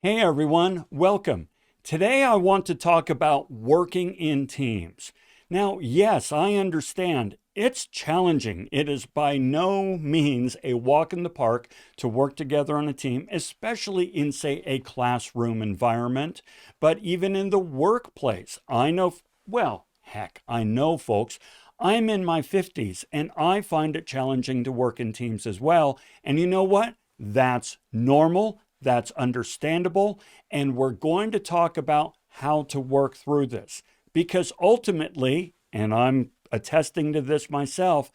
Hey everyone, welcome. Today I want to talk about working in teams. Now, yes, I understand it's challenging. It is by no means a walk in the park to work together on a team, especially in, say, a classroom environment. But even in the workplace, I know, well, heck, I know folks. I'm in my 50s and I find it challenging to work in teams as well. And you know what? That's normal. That's understandable. And we're going to talk about how to work through this. Because ultimately, and I'm attesting to this myself,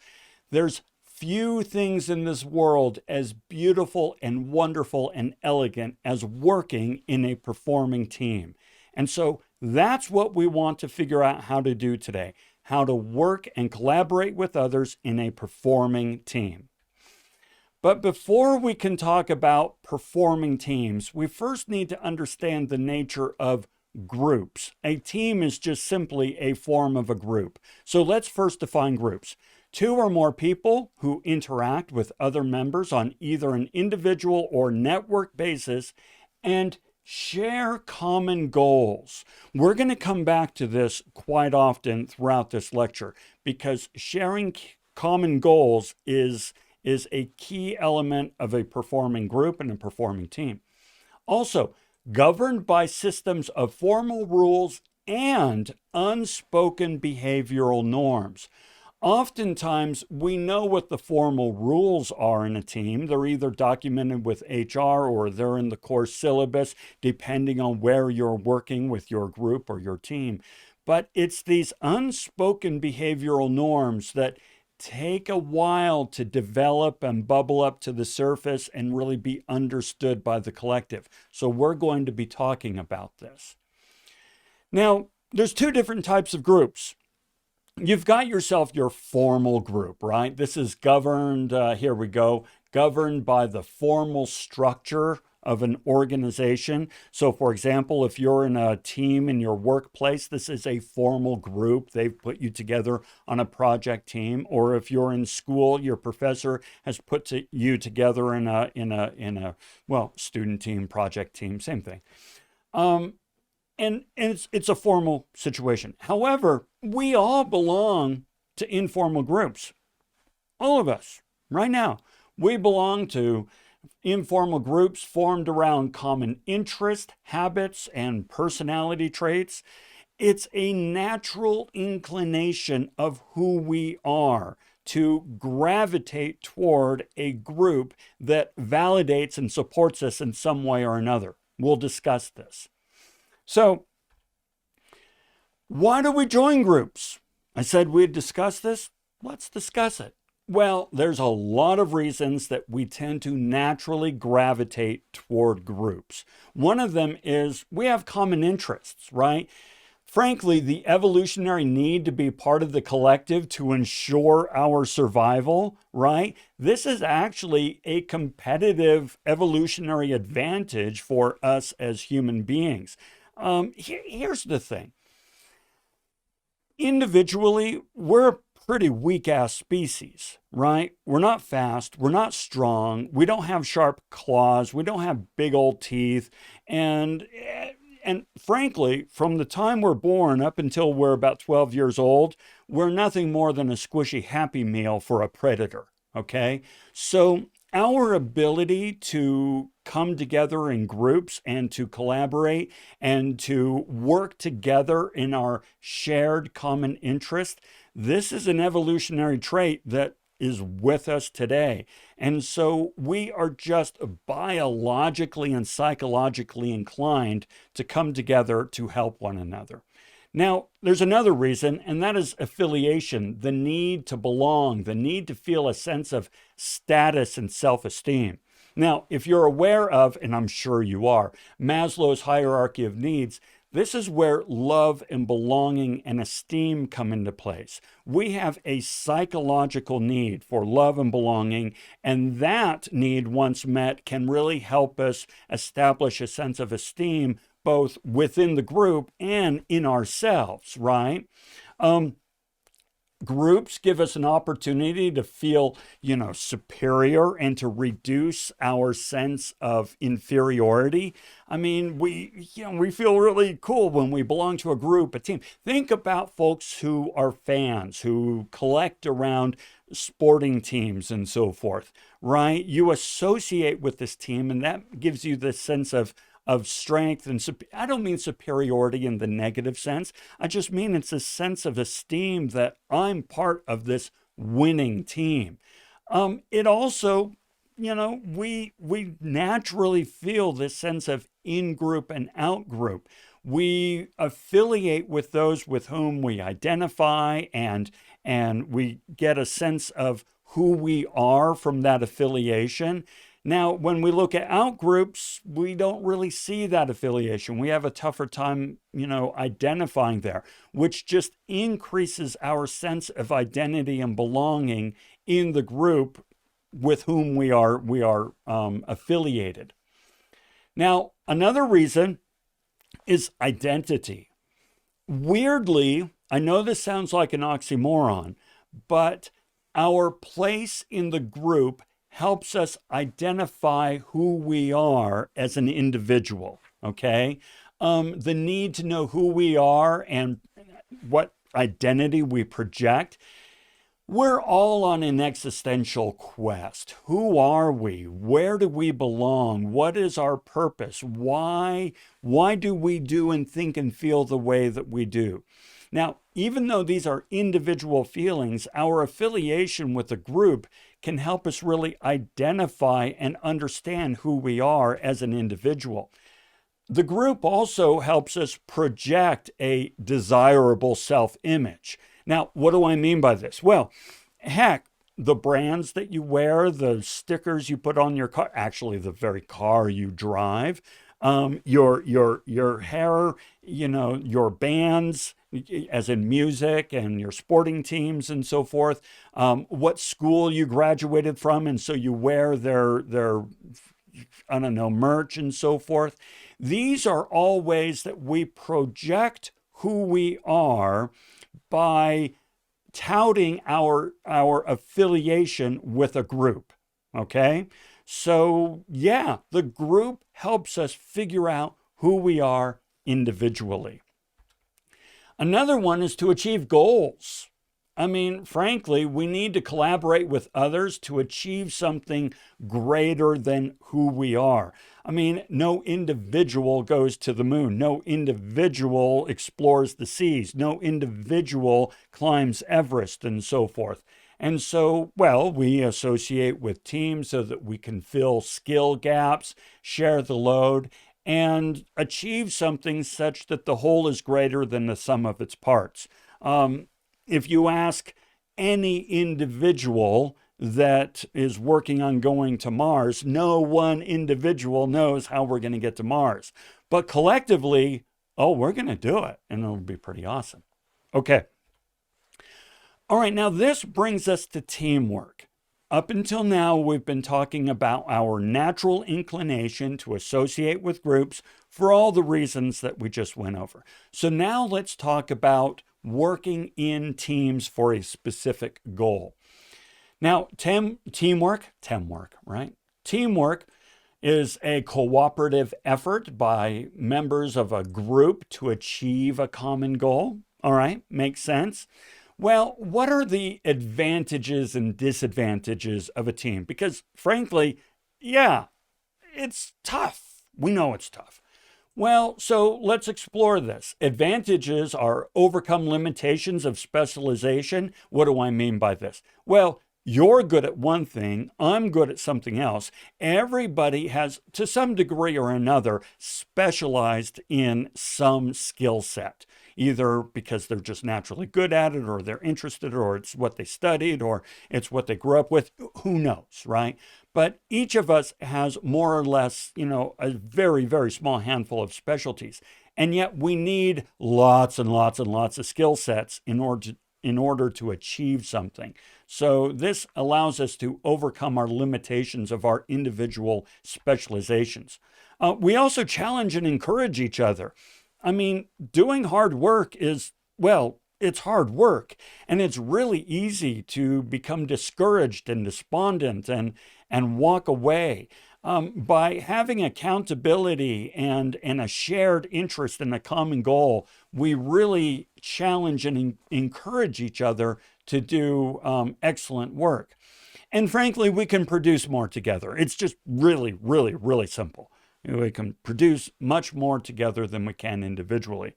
there's few things in this world as beautiful and wonderful and elegant as working in a performing team. And so that's what we want to figure out how to do today, how to work and collaborate with others in a performing team. But before we can talk about performing teams, we first need to understand the nature of groups. A team is just simply a form of a group. So let's first define groups. Two or more people who interact with other members on either an individual or network basis and share common goals. We're going to come back to this quite often throughout this lecture because sharing common goals is a key element of a performing group and a performing team. Also, governed by systems of formal rules and unspoken behavioral norms. Oftentimes, we know what the formal rules are in a team. They're either documented with HR or they're in the course syllabus, depending on where you're working with your group or your team. But it's these unspoken behavioral norms that take a while to develop and bubble up to the surface and really be understood by the collective. So we're going to be talking about this. Now, there's two different types of groups. You've got yourself your formal group, right? This is governed, here we go, governed by the formal structure of an organization. So for example, if you're in a team in your workplace, this is a formal group. They've put you together on a project team. Or if you're in school, your professor has put you together in a student team, project team, same thing. And it's a formal situation. However, we all belong to informal groups. All of us, right now, we belong to informal groups formed around common interest, habits, and personality traits. It's a natural inclination of who we are to gravitate toward a group that validates and supports us in some way or another. We'll discuss this. So, why do we join groups? I said we'd discuss this. Let's discuss it. Well, there's a lot of reasons that we tend to naturally gravitate toward groups. One of them is we have common interests, right? Frankly, the evolutionary need to be part of the collective to ensure our survival, right? This is actually a competitive evolutionary advantage for us as human beings. Here's the thing. Individually, we're a pretty weak-ass species, right? We're not fast, we're not strong, we don't have sharp claws, we don't have big old teeth, and frankly, from the time we're born up until we're about 12 years old, we're nothing more than a squishy Happy Meal for a predator, okay? So our ability to come together in groups and to collaborate and to work together in our shared common interest, this is an evolutionary trait that is with us today. And so we are just biologically and psychologically inclined to come together to help one another. Now, there's another reason, and that is affiliation, the need to belong, the need to feel a sense of status and self-esteem. Now, if you're aware of, and I'm sure you are, Maslow's hierarchy of needs, this is where love and belonging and esteem come into place. We have a psychological need for love and belonging, and that need, once met, can really help us establish a sense of esteem both within the group and in ourselves, right? Groups give us an opportunity to feel, superior and to reduce our sense of inferiority. I mean, we feel really cool when we belong to a group, a team. Think about folks who are fans, who collect around sporting teams and so forth, right? You associate with this team, and that gives you this sense of strength. And I don't mean superiority in the negative sense. I just mean it's a sense of esteem that I'm part of this winning team. It also, we naturally feel this sense of in-group and out-group. We affiliate with those with whom we identify, and we get a sense of who we are from that affiliation. Now, when we look at outgroups, we don't really see that affiliation. We have a tougher time, identifying there, which just increases our sense of identity and belonging in the group with whom we are affiliated. Now, another reason is identity. Weirdly, I know this sounds like an oxymoron, but our place in the group helps us identify who we are as an individual, okay? The need to know who we are and what identity we project. We're all on an existential quest. Who are we? Where do we belong? What is our purpose? Why do we do and think and feel the way that we do? Now, even though these are individual feelings, our affiliation with a group can help us really identify and understand who we are as an individual. The group also helps us project a desirable self-image. Now, what do I mean by this? Well, heck, the brands that you wear, the stickers you put on your car, actually the very car you drive, your hair, your bands, as in music, and your sporting teams and so forth, what school you graduated from, and so you wear their merch and so forth. These are all ways that we project who we are by touting our affiliation with a group, okay? So yeah, the group helps us figure out who we are individually. Another one is to achieve goals. I mean, frankly, we need to collaborate with others to achieve something greater than who we are. I mean, no individual goes to the moon. No individual explores the seas. No individual climbs Everest and so forth. And so, we associate with teams so that we can fill skill gaps, share the load, and achieve something such that the whole is greater than the sum of its parts. If you ask any individual that is working on going to Mars, no one individual knows how we're going to get to Mars. But collectively, we're going to do it, and it'll be pretty awesome. Okay. All right, now this brings us to teamwork. Up until now, we've been talking about our natural inclination to associate with groups for all the reasons that we just went over. So now let's talk about working in teams for a specific goal. Now, teamwork, right? Teamwork is a cooperative effort by members of a group to achieve a common goal. All right, makes sense. Well, what are the advantages and disadvantages of a team? Because frankly, it's tough. We know it's tough. Well, so let's explore this. Advantages are overcome limitations of specialization. What do I mean by this? Well, you're good at one thing, I'm good at something else. Everybody has, to some degree or another, specialized in some skill set, either because they're just naturally good at it, or they're interested, or it's what they studied, or it's what they grew up with. Who knows, right? But each of us has more or less, a very, very small handful of specialties. And yet we need lots and lots and lots of skill sets in order to achieve something. So this allows us to overcome our limitations of our individual specializations. We also challenge and encourage each other. I mean, doing hard work is, it's hard work, and it's really easy to become discouraged and despondent and walk away. By having accountability and a shared interest in a common goal, we really challenge and encourage each other to do excellent work. And frankly, we can produce more together. It's just really, really, really simple. We can produce much more together than we can individually.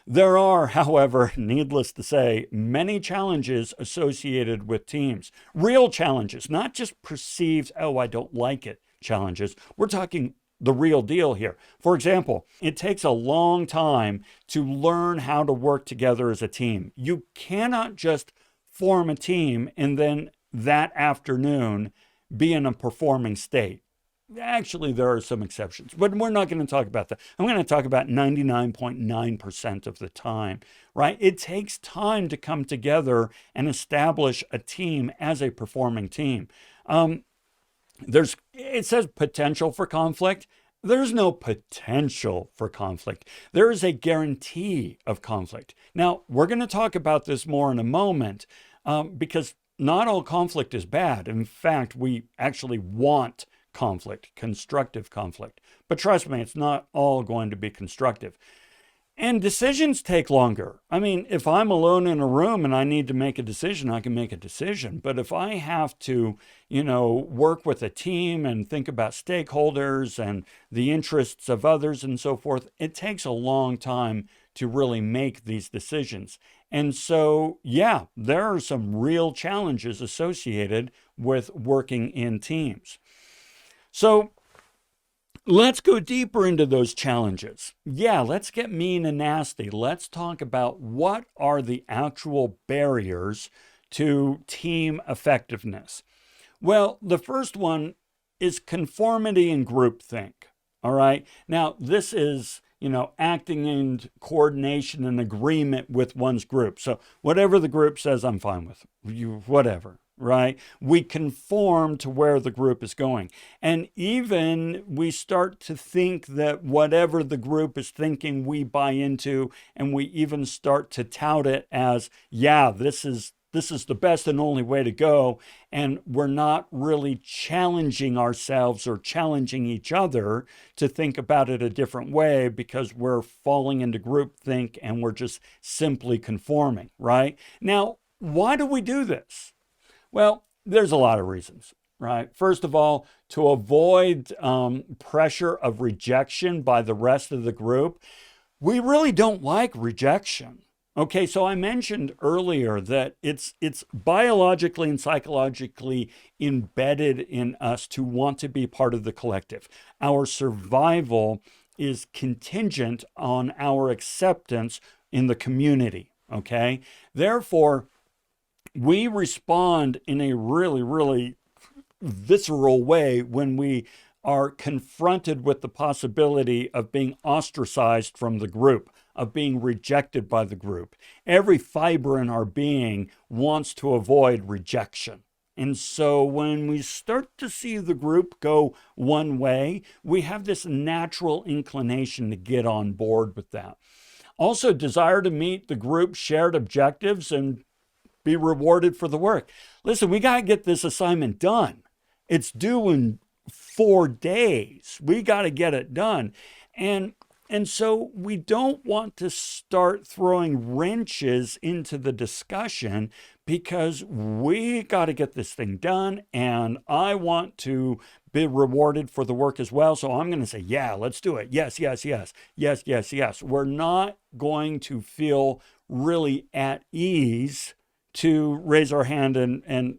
There are, however, needless to say, many challenges associated with teams. Real challenges, not just perceived, oh, I don't like it challenges. We're talking the real deal here. For example, it takes a long time to learn how to work together as a team. You cannot just form a team and then that afternoon be in a performing state. Actually, there are some exceptions, but we're not going to talk about that. I'm going to talk about 99.9% of the time, right? It takes time to come together and establish a team as a performing team. It says potential for conflict. There's no potential for conflict. There is a guarantee of conflict. Now, we're going to talk about this more in a moment because not all conflict is bad. In fact, we actually want conflict, constructive conflict. But trust me, it's not all going to be constructive. And decisions take longer. I mean, if I'm alone in a room and I need to make a decision, I can make a decision. But if I have to, work with a team and think about stakeholders and the interests of others and so forth, it takes a long time to really make these decisions. And so, yeah, there are some real challenges associated with working in teams. So let's go deeper into those challenges. Yeah, let's get mean and nasty. Let's talk about what are the actual barriers to team effectiveness. Well, the first one is conformity and groupthink. All right. Now, this is, acting in coordination and agreement with one's group. So whatever the group says, I'm fine with. Whatever. Right? We conform to where the group is going. And even we start to think that whatever the group is thinking, we buy into, and we even start to tout it as, yeah, this is the best and only way to go. And we're not really challenging ourselves or challenging each other to think about it a different way because we're falling into groupthink and we're just simply conforming, right? Now, why do we do this? Well, there's a lot of reasons, right? First of all, to avoid pressure of rejection by the rest of the group. We really don't like rejection. Okay, so I mentioned earlier that it's biologically and psychologically embedded in us to want to be part of the collective. Our survival is contingent on our acceptance in the community, okay? Therefore, we respond in a really, really visceral way when we are confronted with the possibility of being ostracized from the group, of being rejected by the group. Every fiber in our being wants to avoid rejection. And so when we start to see the group go one way, we have this natural inclination to get on board with that. Also, desire to meet the group's shared objectives and be rewarded for the work. Listen, we got to get this assignment done. It's due in 4 days. We got to get it done. And so we don't want to start throwing wrenches into the discussion because we got to get this thing done and I want to be rewarded for the work as well. So I'm going to say, yeah, let's do it. Yes, yes, yes, yes, yes, yes. We're not going to feel really at ease to raise our hand and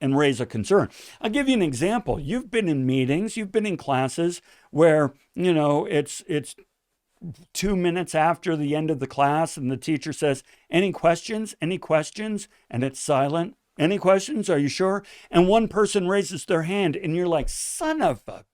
raise a concern. I'll give you an example. You've been in meetings, you've been in classes where, it's 2 minutes after the end of the class and the teacher says, any questions? Any questions? And it's silent. Any questions? Are you sure? And one person raises their hand and you're like, son of a,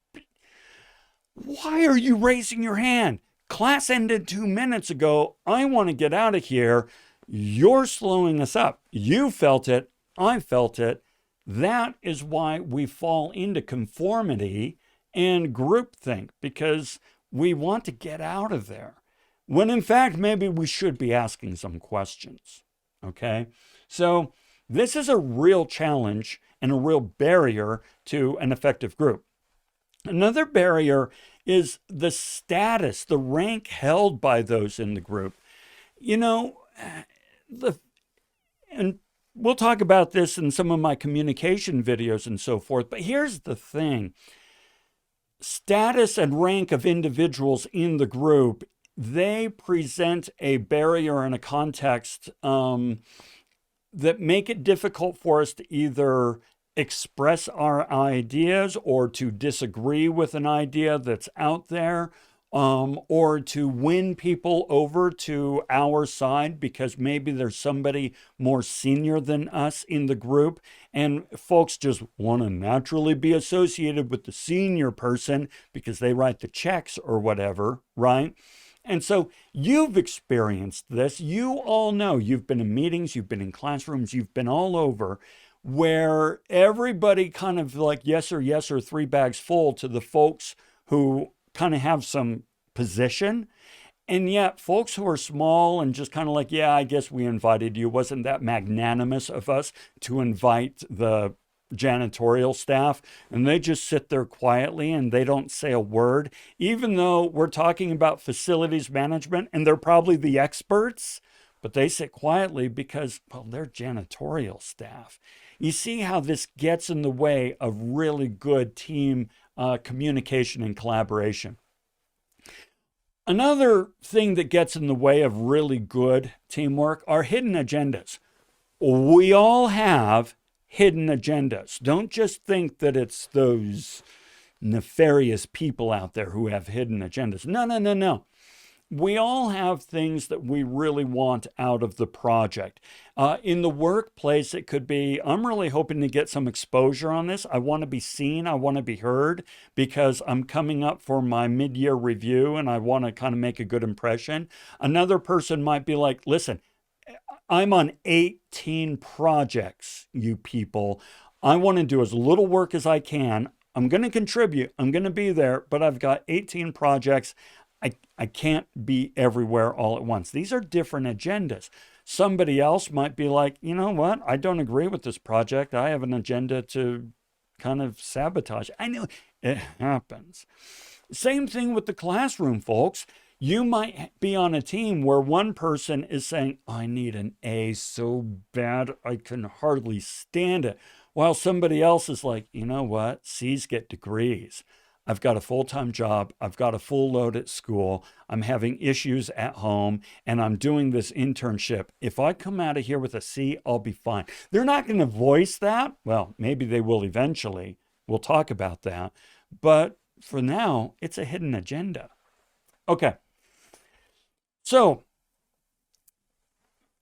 why are you raising your hand? Class ended 2 minutes ago. I want to get out of here. You're slowing us up. You felt it. I felt it. That is why we fall into conformity and groupthink, because we want to get out of there. when in fact, maybe we should be asking some questions. Okay? So, this is a real challenge and a real barrier to an effective group. Another barrier is the status, the rank held by those in the group. You know, and we'll talk about this in some of my communication videos and so forth, but here's the thing. Status and rank of individuals in the group, they present a barrier and a context that make it difficult for us to either express our ideas or to disagree with an idea that's out there, or to win people over to our side because maybe there's somebody more senior than us in the group, and folks just want to naturally be associated with the senior person because they write the checks or whatever, right? And so you've experienced this. You all know, you've been in meetings, you've been in classrooms, you've been all over, where everybody kind of like yes or three bags full to the folks who kind of have some position. And yet folks who are small and just kind of like, yeah, I guess we invited you. Wasn't that magnanimous of us to invite the janitorial staff? And they just sit there quietly and they don't say a word, even though we're talking about facilities management and they're probably the experts, but they sit quietly because, well, they're janitorial staff. You see how this gets in the way of really good team communication and collaboration. Another thing that gets in the way of really good teamwork are hidden agendas. We all have hidden agendas. Don't just think that it's those nefarious people out there who have hidden agendas. No. We all have things that we really want out of the project. In the workplace, it could be, I'm really hoping to get some exposure on this. I want to be seen. I want to be heard because I'm coming up for my mid-year review and I want to kind of make a good impression. Another person might be like, listen, I'm on 18 projects, you people. I want to do as little work as I can. I'm going to contribute. I'm going to be there, but I've got 18 projects. I can't be everywhere all at once. These are different agendas. Somebody else might be like, you know what? I don't agree with this project. I have an agenda to kind of sabotage. I know it happens. Same thing with the classroom, folks. You might be on a team where one person is saying, I need an A so bad I can hardly stand it. While somebody else is like, you know what? C's get degrees. I've got a full-time job. I've got a full load at school. I'm having issues at home, and I'm doing this internship. If I come out of here with a C, I'll be fine. They're not going to voice that. Well, maybe they will eventually. We'll talk about that. But for now, it's a hidden agenda. Okay. So,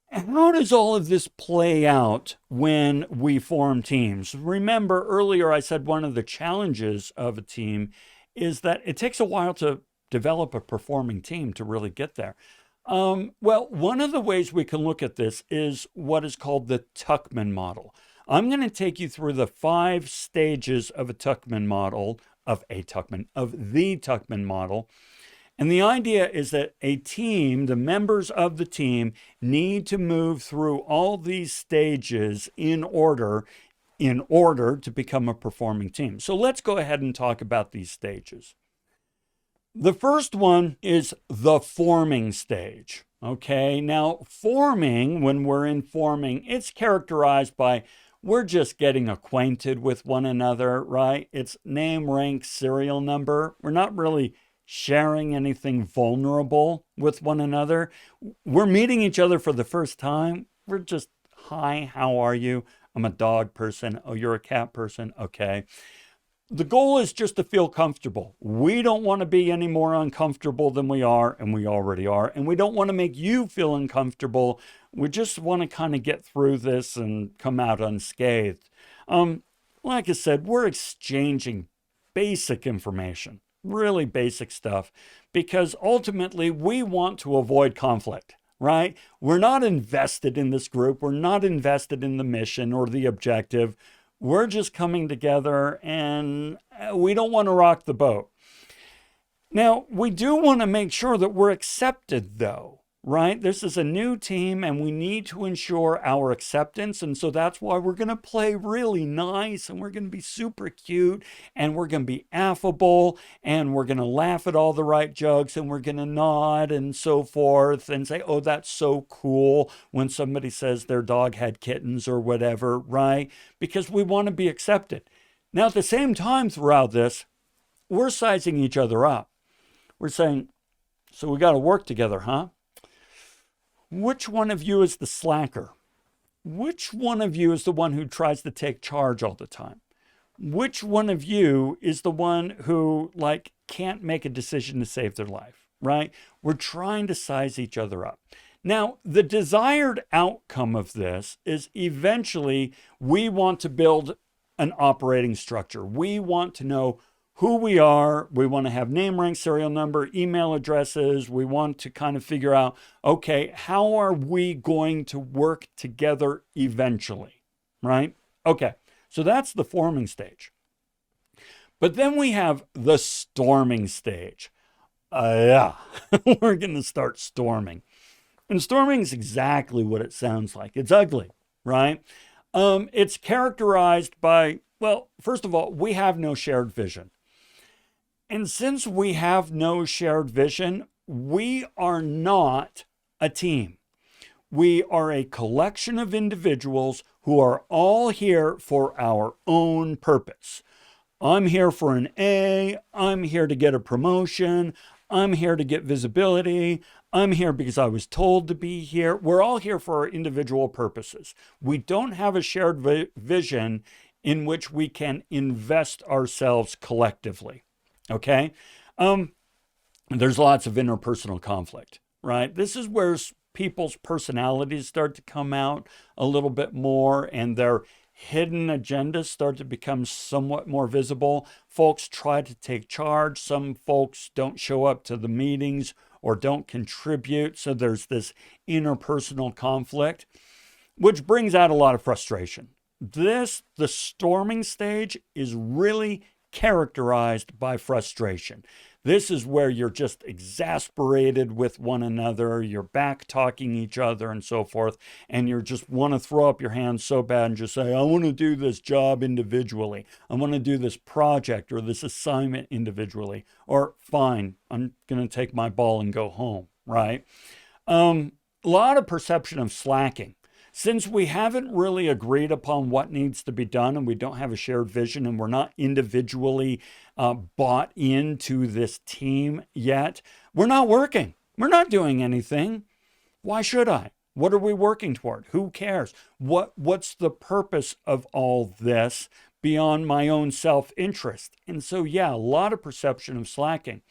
how does all of this play out when we form teams? Remember earlier I said one of the challenges of a team is that it takes a while to develop a performing team to really get there. Well, one of the ways we can look at this is what is called the Tuckman model. I'm going to take you through the 5 stages of the Tuckman model. And the idea is that a team, the members of the team, need to move through all these stages in order to become a performing team. So let's go ahead and talk about these stages. The first one is the forming stage. Okay, now forming, when we're in forming, it's characterized by we're just getting acquainted with one another, right? It's name, rank, serial number. We're not really sharing anything vulnerable with one another. We're meeting each other for the first time. We're just, hi, how are you? I'm a dog person. Oh, you're a cat person? Okay. The goal is just to feel comfortable. We don't want to be any more uncomfortable than we are, and we already are. And we don't want to make you feel uncomfortable. We just want to kind of get through this and come out unscathed. Like I said, we're exchanging basic information. Really basic stuff, because ultimately we want to avoid conflict, right? We're not invested in this group. We're not invested in the mission or the objective. We're just coming together and we don't want to rock the boat. Now, we do want to make sure that we're accepted, though, right? This is a new team and we need to ensure our acceptance. And so that's why we're going to play really nice and we're going to be super cute and we're going to be affable and we're going to laugh at all the right jokes and we're going to nod and so forth and say, oh, that's so cool when somebody says their dog had kittens or whatever, right? Because we want to be accepted. Now, at the same time, throughout this, we're sizing each other up. We're saying, so we got to work together, huh? Which one of you is the slacker? Which one of you is the one who tries to take charge all the time? Which one of you is the one who can't make a decision to save their life, right? We're trying to size each other up. Now, the desired outcome of this is eventually we want to build an operating structure. We want to know who we are. We want to have name, rank, serial number, email addresses. We want to kind of figure out, okay, how are we going to work together eventually, right? Okay, so that's the forming stage. But then we have the storming stage. We're going to start storming. And storming is exactly what it sounds like. It's ugly, right? It's characterized by, well, first of all, we have no shared vision. And since we have no shared vision, we are not a team. We are a collection of individuals who are all here for our own purpose. I'm here for an A. I'm here to get a promotion. I'm here to get visibility. I'm here because I was told to be here. We're all here for our individual purposes. We don't have a shared vision in which we can invest ourselves collectively. Okay? There's lots of interpersonal conflict, right? This is where people's personalities start to come out a little bit more and their hidden agendas start to become somewhat more visible. Folks try to take charge. Some folks don't show up to the meetings or don't contribute. So there's this interpersonal conflict, which brings out a lot of frustration. The storming stage, is really characterized by frustration. This is where you're just exasperated with one another, you're back talking each other and so forth, and you just want to throw up your hands so bad and just say, I want to do this job individually. I want to do this project or this assignment individually. Or fine, I'm going to take my ball and go home, right? A lot of perception of slacking. Since we haven't really agreed upon what needs to be done and we don't have a shared vision and we're not individually bought into this team yet, we're not working. We're not doing anything. Why should I? What are we working toward? Who cares? What's the purpose of all this beyond my own self-interest? And so, yeah, a lot of perception of slacking.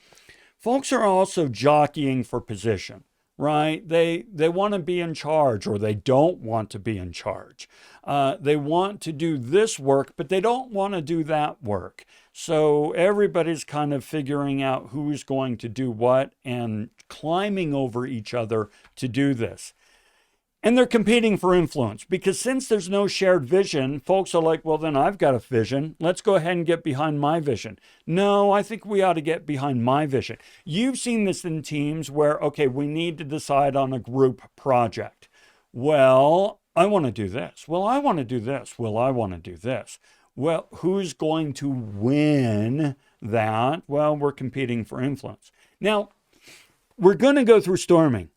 Folks are also jockeying for position. Right? They want to be in charge or they don't want to be in charge. They want to do this work, but they don't want to do that work. So everybody's kind of figuring out who's going to do what and climbing over each other to do this. And they're competing for influence because since there's no shared vision, folks are like, well, then I've got a vision. Let's go ahead and get behind my vision. No, I think we ought to get behind my vision. You've seen this in teams where, okay, we need to decide on a group project. Well, I want to do this. Well, I want to do this. Well, I want to do this. Well, who's going to win that? Well, we're competing for influence. Now, we're going to go through storming.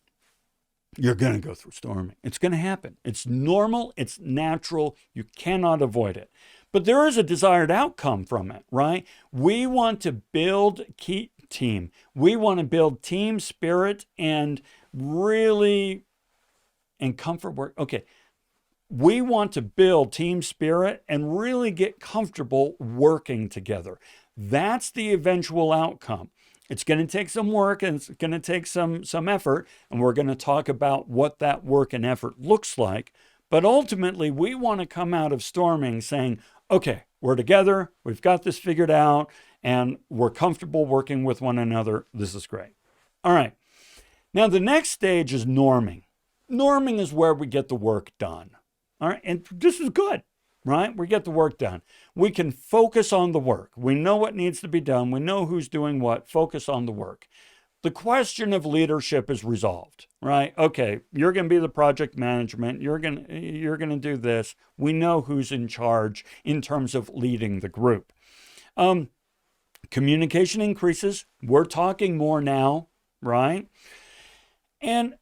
You're going to go through storming. It's going to happen. It's normal. It's natural. You cannot avoid it. But there is a desired outcome from it, right? We want to build team. We want to build team spirit and comfort work. Okay. We want to build team spirit and really get comfortable working together. That's the eventual outcome. It's going to take some work and it's going to take some effort, and we're going to talk about what that work and effort looks like. But ultimately, we want to come out of storming saying, okay, we're together, we've got this figured out, and we're comfortable working with one another. This is great. All right. Now, the next stage is norming. Norming is where we get the work done. All right. And this is good. right? We get the work done. We can focus on the work. We know what needs to be done. We know who's doing what. Focus on the work. The question of leadership is resolved, right? Okay, you're going to be the project management. You're going to do this. We know who's in charge in terms of leading the group. Communication increases. We're talking more now, right? And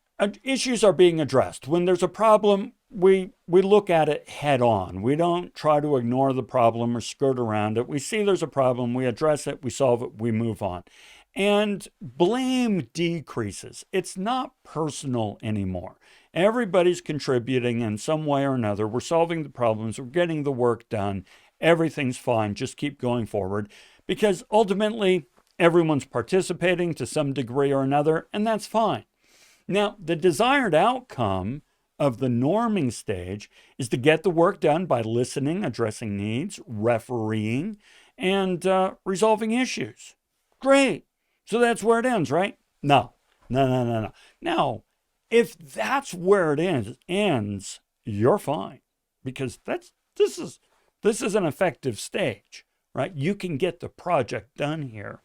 issues are being addressed. When there's a problem, we look at it head on. We don't try to ignore the problem or skirt around it. We see there's a problem, we address it, we solve it, we move on. And blame decreases. It's not personal anymore. Everybody's contributing in some way or another. We're solving the problems, we're getting the work done. Everything's fine. Just keep going forward. Because ultimately, everyone's participating to some degree or another, and that's fine. Now, the desired outcome of the norming stage is to get the work done by listening, addressing needs, refereeing, and resolving issues. Great. So that's where it ends, right? No. Now, if that's where it ends, you're fine. Because this is an effective stage, right? You can get the project done here.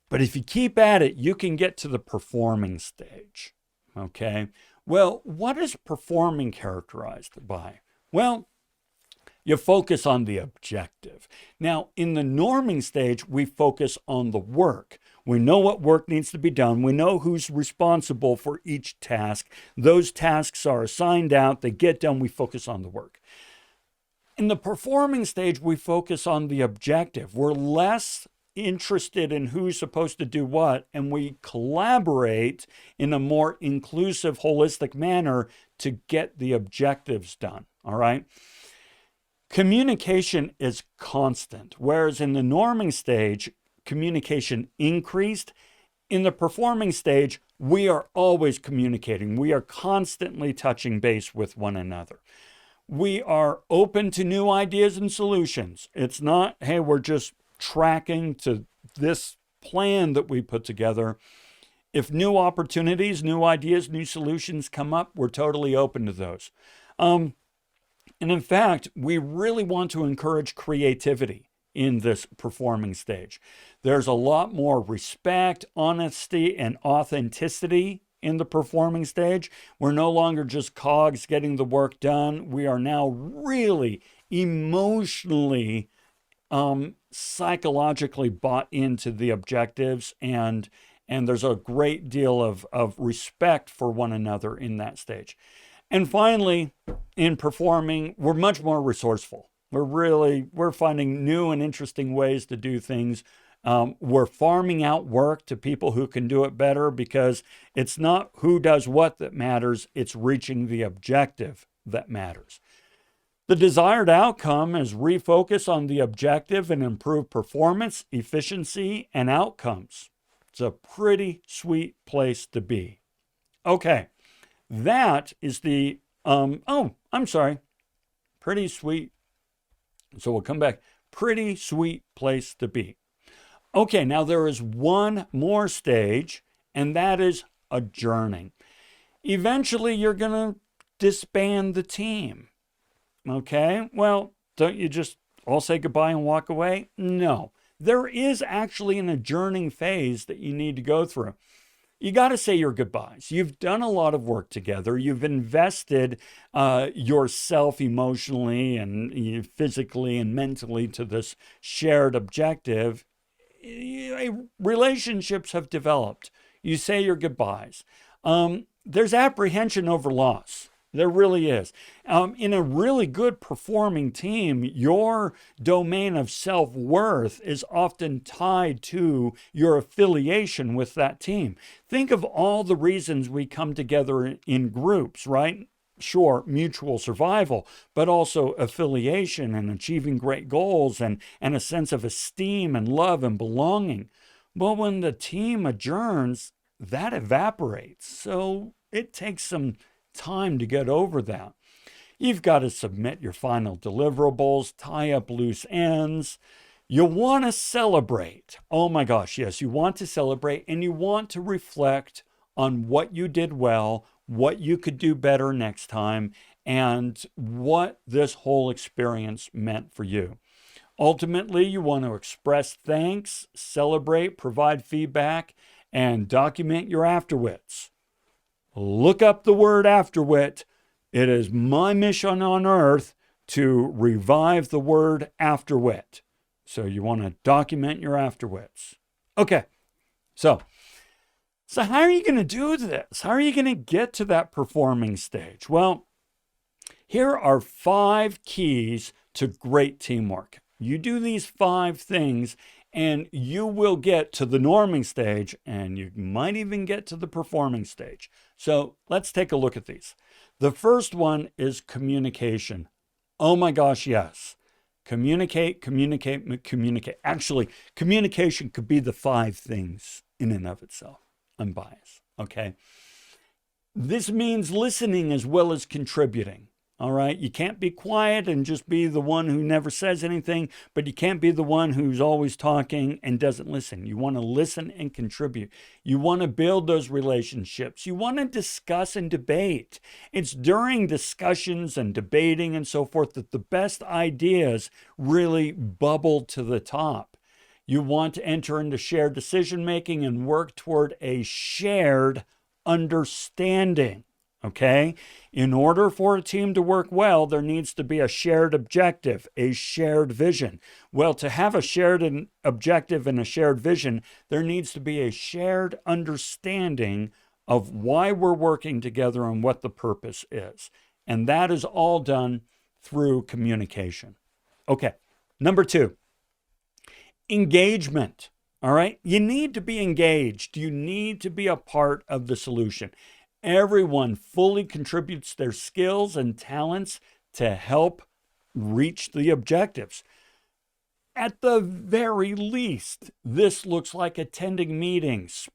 But if you keep at it, you can get to the performing stage, okay? Well, what is performing characterized by? Well, you focus on the objective. Now, in the norming stage, we focus on the work. We know what work needs to be done. We know who's responsible for each task. Those tasks are assigned out. They get done. We focus on the work. In the performing stage, we focus on the objective. We're less interested in who's supposed to do what, and we collaborate in a more inclusive, holistic manner to get the objectives done, all right? Communication is constant, whereas in the norming stage, communication increased. In the performing stage, we are always communicating. We are constantly touching base with one another. We are open to new ideas and solutions. It's not, hey, we're just tracking to this plan that we put together. If new opportunities, new ideas, new solutions come up, we're totally open to those. And in fact, we really want to encourage creativity in this performing stage. There's a lot more respect, honesty, and authenticity in the performing stage. We're no longer just cogs getting the work done. We are now really emotionally, psychologically bought into the objectives, and there's a great deal of respect for one another in that stage. And finally, in performing, we're much more resourceful. We're finding new and interesting ways to do things. We're farming out work to people who can do it better, because it's not who does what that matters, it's reaching the objective that matters. The desired outcome is refocus on the objective and improve performance, efficiency, and outcomes. It's a pretty sweet place to be. Okay, that is the, pretty sweet. So we'll come back. Pretty sweet place to be. Okay, now there is one more stage, and that is adjourning. Eventually, you're going to disband the team. Okay, well, don't you just all say goodbye and walk away? No, there is actually an adjourning phase that you need to go through. You got to say your goodbyes. You've done a lot of work together. You've invested yourself emotionally and physically and mentally to this shared objective. Relationships have developed. You say your goodbyes. There's apprehension over loss. There really is. In a really good performing team, your domain of self-worth is often tied to your affiliation with that team. Think of all the reasons we come together in groups, right? Sure, mutual survival, but also affiliation and achieving great goals and a sense of esteem and love and belonging. Well, when the team adjourns, that evaporates. So it takes some time to get over that. You've got to submit your final deliverables, tie up loose ends. You want to celebrate. Oh my gosh, yes, you want to celebrate, and you want to reflect on what you did well, what you could do better next time, and what this whole experience meant for you. Ultimately, you want to express thanks, celebrate, provide feedback, and document your afterwits. Look up the word afterwit. It is my mission on earth to revive the word afterwit. So you want to document your afterwits. Okay, so how are you going to do this? How are you going to get to that performing stage? Well, here are 5 keys to great teamwork. You do these 5 things and you will get to the norming stage, and you might even get to the performing stage. So let's take a look at these. The first one is communication. Oh my gosh, yes. Communicate. Actually, communication could be the 5 things in and of itself. I'm biased, okay? This means listening as well as contributing. All right, you can't be quiet and just be the one who never says anything, but you can't be the one who's always talking and doesn't listen. You want to listen and contribute. You want to build those relationships. You want to discuss and debate. It's during discussions and debating and so forth that the best ideas really bubble to the top. You want to enter into shared decision making and work toward a shared understanding. Okay? In order for a team to work well, there needs to be a shared objective, a shared vision. Well, to have a shared objective and a shared vision, there needs to be a shared understanding of why we're working together and what the purpose is. And that is all done through communication. Okay, number 2, engagement. All right? You need to be engaged. You need to be a part of the solution. Everyone fully contributes their skills and talents to help reach the objectives. At the very least, this looks like attending meetings,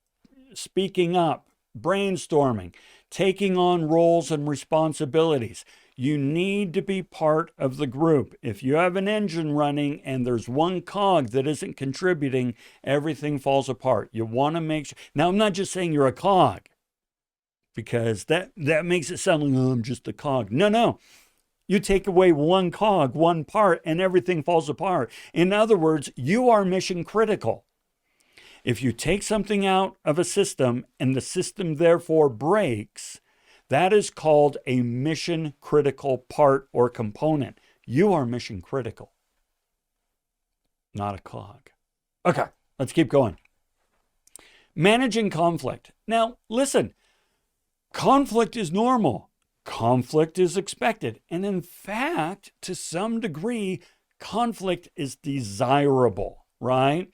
speaking up, brainstorming, taking on roles and responsibilities. You need to be part of the group. If you have an engine running and there's one cog that isn't contributing, everything falls apart. You want to make sure. Now, I'm not just saying you're a cog, because that makes it sound like, oh, I'm just a cog. No. You take away one cog, one part, and everything falls apart. In other words, you are mission critical. If you take something out of a system and the system therefore breaks, that is called a mission critical part or component. You are mission critical, not a cog. Okay, let's keep going. Managing conflict. Now, listen. Conflict is normal. Conflict is expected. And in fact, to some degree, conflict is desirable, right?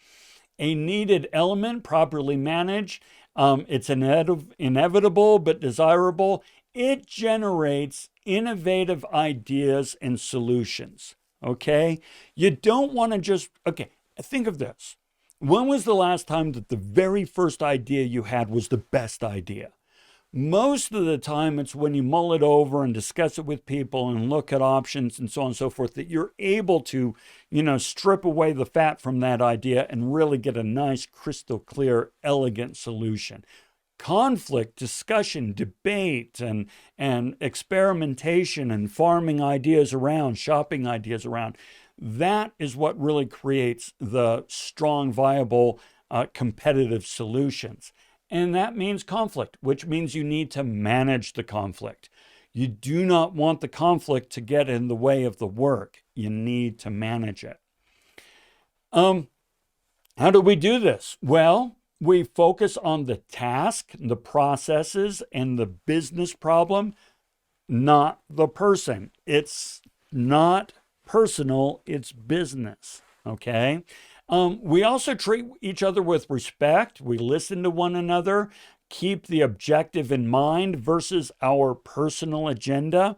A needed element, properly managed. It's inevitable but desirable. It generates innovative ideas and solutions, okay? You don't want to just, okay, think of this. When was the last time that the very first idea you had was the best idea? Most of the time, it's when you mull it over and discuss it with people and look at options and so on and so forth that you're able to, strip away the fat from that idea and really get a nice, crystal clear, elegant solution. Conflict, discussion, debate, and experimentation and farming ideas around, shopping ideas around, that is what really creates the strong, viable, competitive solutions. And that means conflict, which means you need to manage the conflict. You do not want the conflict to get in the way of the work. You need to manage it. How do we do this? Well, we focus on the task, the processes, and the business problem, not the person. It's not personal, it's business, okay? We also treat each other with respect. We listen to one another, keep the objective in mind versus our personal agenda.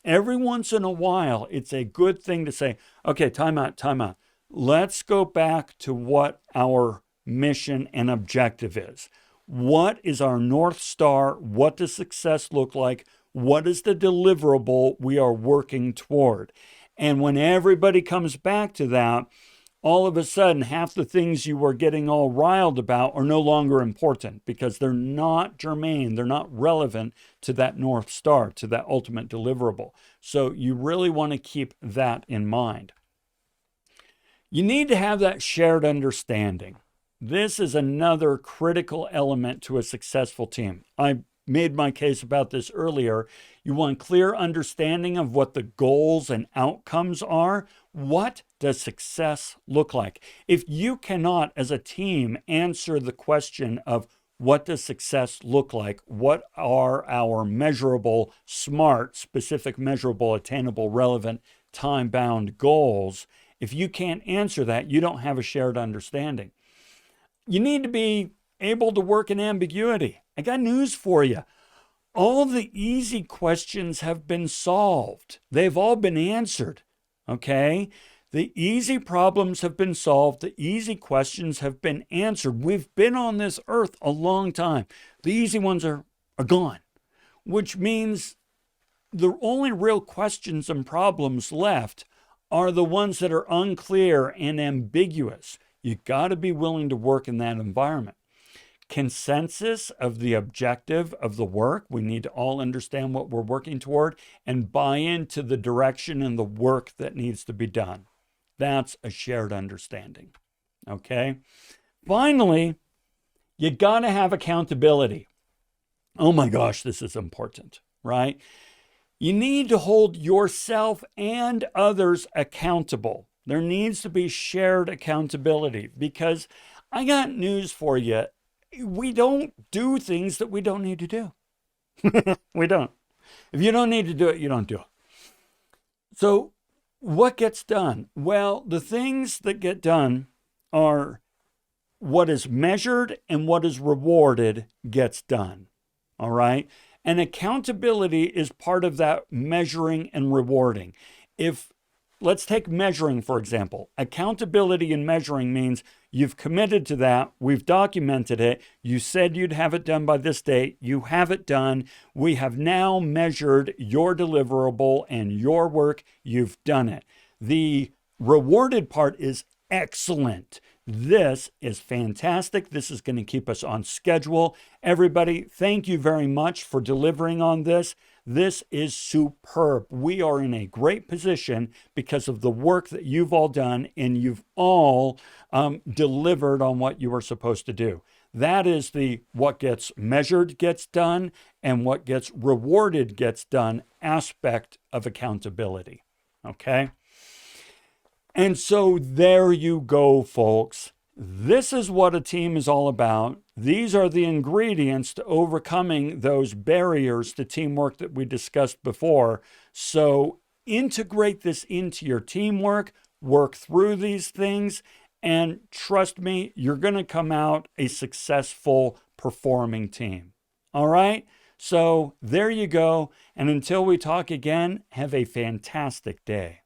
Every once in a while, it's a good thing to say, okay, time out. Let's go back to what our mission and objective is. What is our North Star? What does success look like? What is the deliverable we are working toward? And when everybody comes back to that, all of a sudden half the things you were getting all riled about are no longer important because they're not germane, they're not relevant to that North Star, to that ultimate deliverable. So you really want to keep that in mind. You need to have that shared understanding. This is another critical element to a successful team. I made my case about this earlier. You want clear understanding of what the goals and outcomes are. What does success look like? If you cannot, as a team, answer the question of what does success look like, what are our measurable, smart, specific, measurable, attainable, relevant, time-bound goals, if you can't answer that, you don't have a shared understanding. You need to be able to work in ambiguity. I got news for you. All the easy questions have been solved. They've all been answered, okay? The easy problems have been solved. The easy questions have been answered. We've been on this earth a long time. The easy ones are gone, which means the only real questions and problems left are the ones that are unclear and ambiguous. You got to be willing to work in that environment. Consensus of the objective of the work. We need to all understand what we're working toward and buy into the direction and the work that needs to be done. That's a shared understanding. Okay? Finally, you got to have accountability. Oh my gosh, this is important, right? You need to hold yourself and others accountable. There needs to be shared accountability because I got news for you. We don't do things that we don't need to do. We don't. If you don't need to do it, you don't do it. So what gets done? Well, the things that get done are what is measured and what is rewarded gets done. All right? And accountability is part of that measuring and rewarding. Let's take measuring, for example. Accountability and measuring means you've committed to that. We've documented it. You said you'd have it done by this date. You have it done. We have now measured your deliverable and your work. You've done it. The rewarded part is excellent. This is fantastic. This is going to keep us on schedule. Everybody, thank you very much for delivering on this. This is superb. We are in a great position because of the work that you've all done, and you've all delivered on what you were supposed to do. That is the what gets measured gets done and what gets rewarded gets done aspect of accountability. Okay? And so there you go, folks. This is what a team is all about. These are the ingredients to overcoming those barriers to teamwork that we discussed before. So integrate this into your teamwork, work through these things, and trust me, you're going to come out a successful performing team. All right? So there you go. And until we talk again, have a fantastic day.